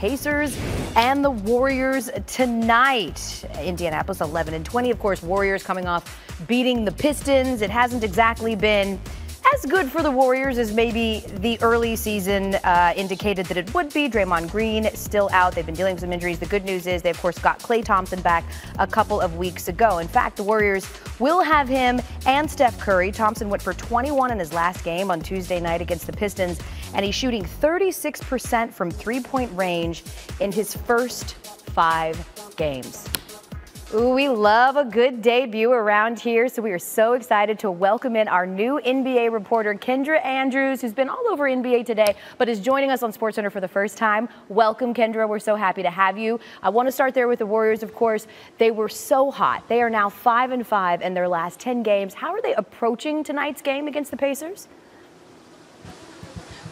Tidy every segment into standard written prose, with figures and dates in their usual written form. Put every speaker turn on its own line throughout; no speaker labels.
Pacers and the Warriors tonight. Indianapolis 11-20. Of course, Warriors coming off beating the Pistons. It hasn't exactly been as good for the Warriors as maybe the early season indicated that it would be. Draymond Green still out. They've been dealing with some injuries. The good news is they, of course, got Klay Thompson back a couple of weeks ago. In fact, the Warriors will have him and Steph Curry. Thompson went for 21 in his last game on Tuesday night against the Pistons, and he's shooting 36% from three-point range in his first 5 games. Ooh, we love a good debut around here, so we are so excited to welcome in our new NBA reporter, Kendra Andrews, who's been all over NBA today, but is joining us on SportsCenter for the first time. Welcome, Kendra. We're so happy to have you. I want to start there with the Warriors, of course. They were so hot. They are now 5-5 in their last 10 games. How are they approaching tonight's game against the Pacers?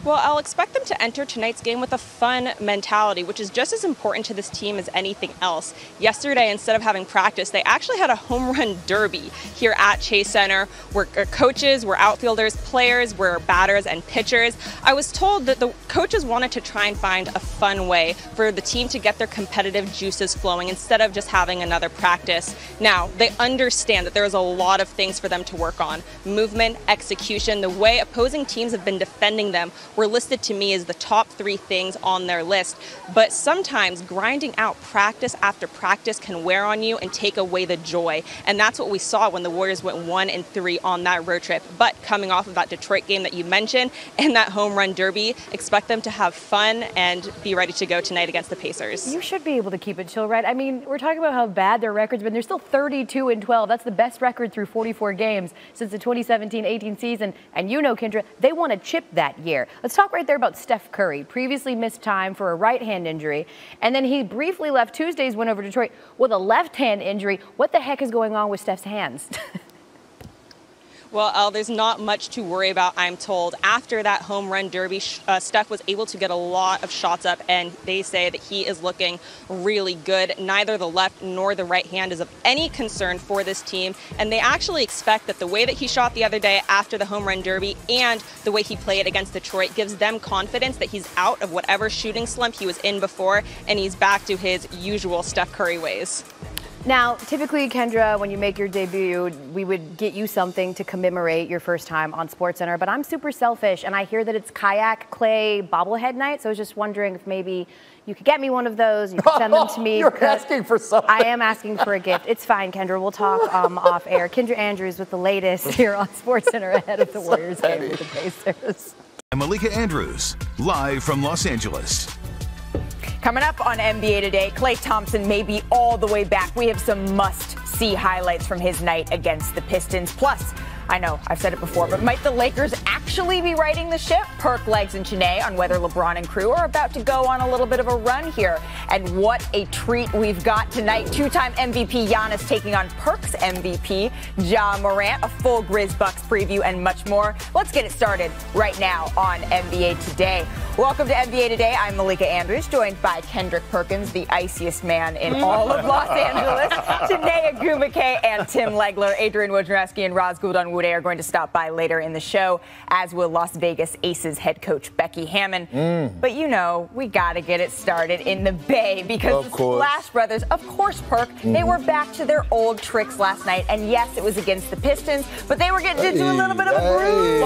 Well, I'll expect them to enter tonight's game with a fun mentality, which is just as important to this team as anything else. Yesterday, instead of having practice, they actually had a home run derby here at Chase Center, where coaches, where outfielders, players, where batters and pitchers. I was told that the coaches wanted to try and find a fun way for the team to get their competitive juices flowing instead of just having another practice. Now, they understand that there is a lot of things for them to work on. Movement, execution, the way opposing teams have been defending them were listed to me as the top 3 things on their list. But sometimes grinding out practice after practice can wear on you and take away the joy. And that's what we saw when the Warriors went 1-3 on that road trip. But coming off of that Detroit game that you mentioned and that home run derby, expect them to have fun and be ready to go tonight against the Pacers.
You should be able to keep it chill, right? I mean, we're talking about how bad their record's been. They're still 32-12. That's the best record through 44 games since the 2017-18 season. And you know, Kendra, they won a chip that year. Let's talk right there about Steph Curry. Previously missed time for a right hand injury, and then he briefly left Tuesday's win over Detroit with a left hand injury. What the heck is going on with Steph's hands?
Well, there's not much to worry about, I'm told. After that home run derby, Steph was able to get a lot of shots up, and they say that he is looking really good. Neither the left nor the right hand is of any concern for this team, and they actually expect that the way that he shot the other day after the home run derby and the way he played against Detroit gives them confidence that he's out of whatever shooting slump he was in before, and he's back to his usual Steph Curry ways.
Now, typically, Kendra, when you make your debut, we would get you something to commemorate your first time on SportsCenter, but I'm super selfish, and I hear that it's kayak clay bobblehead night, so I was just wondering if maybe you could get me one of those, you could send them to me.
You're asking for something.
I am asking for a gift. It's fine, Kendra. We'll talk off air. Kendra Andrews with the latest here on SportsCenter ahead of the Warriors game with the Pacers.
I'm Malika Andrews, live from Los Angeles.
Coming up on NBA Today, Klay Thompson may be all the way back. We have some must-see highlights from his night against the Pistons. Plus, I know, I've said it before, but might the Lakers actually be righting the ship? Perk, Legs, and Chanae on whether LeBron and crew are about to go on a little bit of a run here. And what a treat we've got tonight. 2-time MVP Giannis taking on Perk's MVP, Ja Morant, a full Grizz Bucks preview, and much more. Let's get it started right now on NBA Today. Welcome to NBA Today. I'm Malika Andrews, joined by Kendrick Perkins, the iciest man in all of Los Angeles. Chanae Agumake and Tim Legler. Adrian Wojnarowski and Raz Guldan-Wude are going to stop by later in the show, as will Las Vegas Aces head coach Becky Hammon. But you know, we got to get it started in the Bay because the Splash Brothers, of course, Perk, they were back to their old tricks last night. And yes, it was against the Pistons, but they were getting into a little bit of a groove.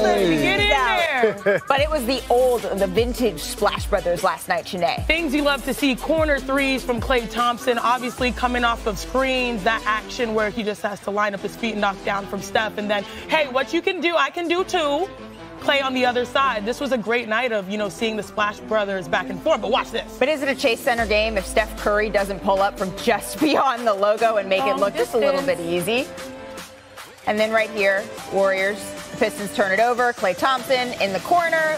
Get in there. But it was the vintage Splash Brothers last night, Chanae.
Things you love to see, corner threes from Klay Thompson, obviously coming off of screens, that action where he just has to line up his feet and knock down from Steph. And then, hey, what you can do, I can do too. Klay on the other side. This was a great night of, seeing the Splash Brothers back and forth. But watch this.
But is it a Chase Center game if Steph Curry doesn't pull up from just beyond the logo and make it look just a little bit easy? And then right here, Warriors, the Pistons turn it over. Klay Thompson in the corner.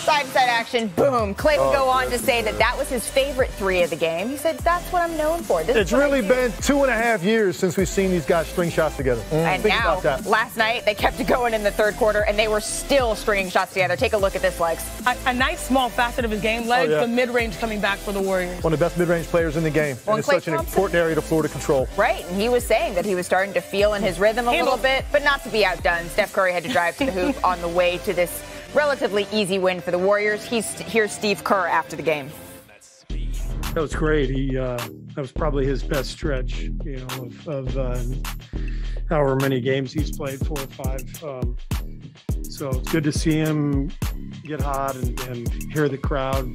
Side-to-side action, boom. Klay would go on to say that was his favorite 3 of the game. He said, that's what I'm known for.
It's really been 2.5 years since we've seen these guys string shots together.
And now, last night, they kept it going in the third quarter, and they were still stringing shots together. Take a look at this, Legs.
A nice small facet of his game, Legs, the mid-range coming back for the Warriors.
One of the best mid-range players in the game. And it's such an important area to floor to control.
Right, and he was saying that he was starting to feel in his rhythm a little bit, but not to be outdone. Steph Curry had to drive to the hoop on the way to this relatively easy win for the Warriors. Here's Steve Kerr after the game.
That was great. That was probably his best stretch, of however many games he's played, 4 or 5. So it's good to see him get hot and hear the crowd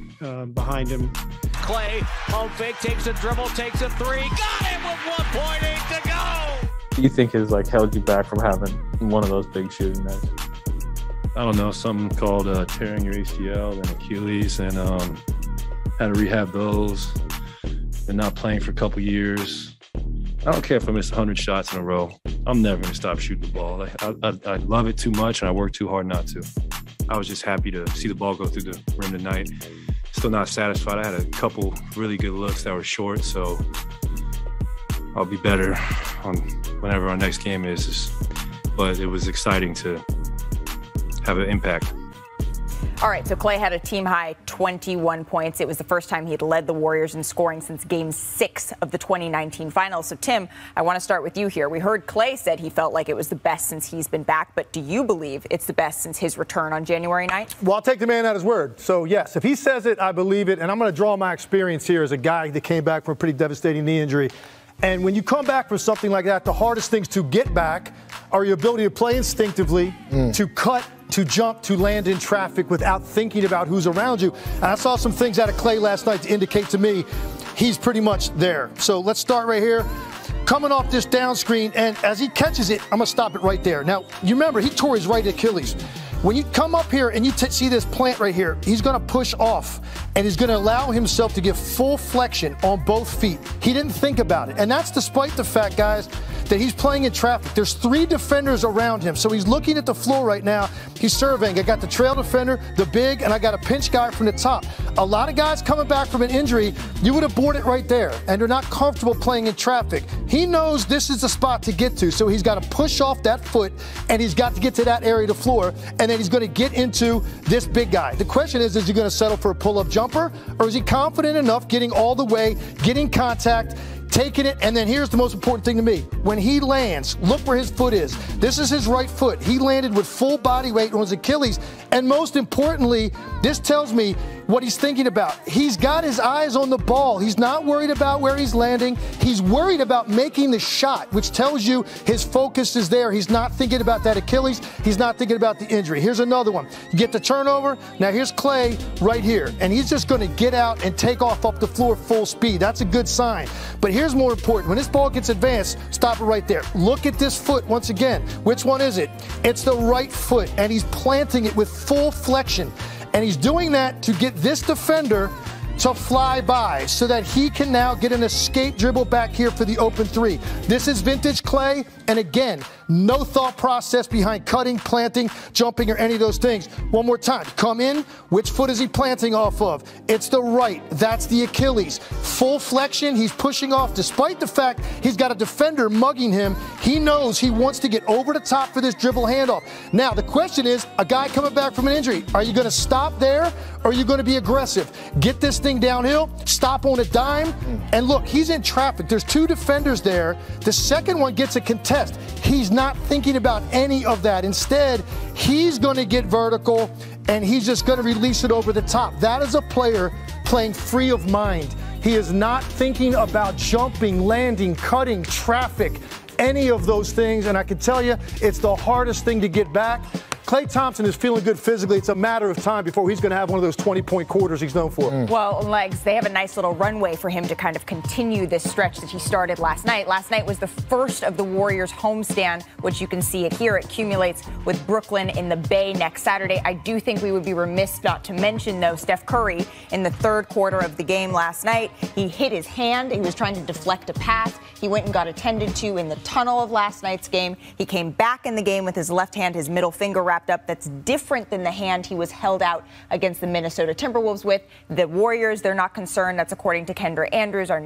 behind him.
Clay, home fake, takes a dribble, takes a 3, got him with 1.8 to go.
What do you think has held you back from having one of those big shooting nights?
I don't know, something called tearing your ACL and Achilles, and had to rehab those, and not playing for a couple years. I don't care if I miss 100 shots in a row. I'm never going to stop shooting the ball. I love it too much, and I work too hard not to. I was just happy to see the ball go through the rim tonight. Still not satisfied. I had a couple really good looks that were short, so I'll be better on whenever our next game is. But it was exciting to have an impact.
All right, so Clay had a team-high 21 points. It was the first time he had led the Warriors in scoring since Game 6 of the 2019 Finals. So, Tim, I want to start with you here. We heard Clay said he felt like it was the best since he's been back, but do you believe it's the best since his return on January 9th?
Well, I'll take the man at his word. So, yes, if he says it, I believe it. And I'm going to draw my experience here as a guy that came back from a pretty devastating knee injury. And when you come back from something like that, the hardest things to get back are your ability to play instinctively, to cut, to jump, to land in traffic without thinking about who's around you. And I saw some things out of Clay last night to indicate to me he's pretty much there. So let's start right here. Coming off this down screen, and as he catches it, I'm going to stop it right there. Now, you remember, he tore his right Achilles. When you come up here and you see this plant right here, he's going to push off, and he's going to allow himself to get full flexion on both feet. He didn't think about it, and that's despite the fact, guys, that he's playing in traffic. There's 3 defenders around him, so he's looking at the floor right now. He's surveying. I got the trail defender, the big, and I got a pinch guy from the top. A lot of guys coming back from an injury, you would have bored it right there, and they're not comfortable playing in traffic. He knows this is the spot to get to, so he's got to push off that foot, and he's got to get to that area of the floor, and then he's going to get into this big guy. The question is he going to settle for a pull-up jumper, or is he confident enough getting all the way, getting contact, taking it, and then here's the most important thing to me. When he lands, look where his foot is. This is his right foot. He landed with full body weight on his Achilles, and most importantly, this tells me what he's thinking about. He's got his eyes on the ball. He's not worried about where he's landing. He's worried about making the shot, which tells you his focus is there. He's not thinking about that Achilles. He's not thinking about the injury. Here's another one. You get the turnover. Now here's Clay right here, and he's just going to get out and take off up the floor full speed. That's a good sign. But here's more important. When this ball gets advanced, stop it right there. Look at this foot once again. Which one is it? It's the right foot, and he's planting it with full flexion. And he's doing that to get this defender to fly by so that he can now get an escape dribble back here for the open 3. This is vintage Clay, and again, no thought process behind cutting, planting, jumping, or any of those things. One more time. Come in. Which foot is he planting off of? It's the right. That's the Achilles. Full flexion. He's pushing off despite the fact he's got a defender mugging him. He knows he wants to get over the top for this dribble handoff. Now, the question is, a guy coming back from an injury, are you going to stop there, or are you going to be aggressive? Get this thing downhill, stop on a dime, and look, he's in traffic. There's 2 defenders there. The second one gets a contest. He's not thinking about any of that. Instead, he's going to get vertical, and he's just going to release it over the top. That is a player playing free of mind. He is not thinking about jumping, landing, cutting, traffic, any of those things, and I can tell you, it's the hardest thing to get back. Klay Thompson is feeling good physically. It's a matter of time before he's going to have one of those 20-point quarters he's known for.
Well, legs, they have a nice little runway for him to kind of continue this stretch that he started last night. Last night was the first of the Warriors' homestand, which you can see it here. It accumulates with Brooklyn in the Bay next Saturday. I do think we would be remiss not to mention, though, Steph Curry in the 3rd quarter of the game last night. He hit his hand. He was trying to deflect a pass. He went and got attended to in the tunnel of last night's game. He came back in the game with his left hand, his middle finger wrapped up. That's different than the hand he was held out against the Minnesota Timberwolves with. The Warriors, they're not concerned. That's according to Kendra Andrews, our new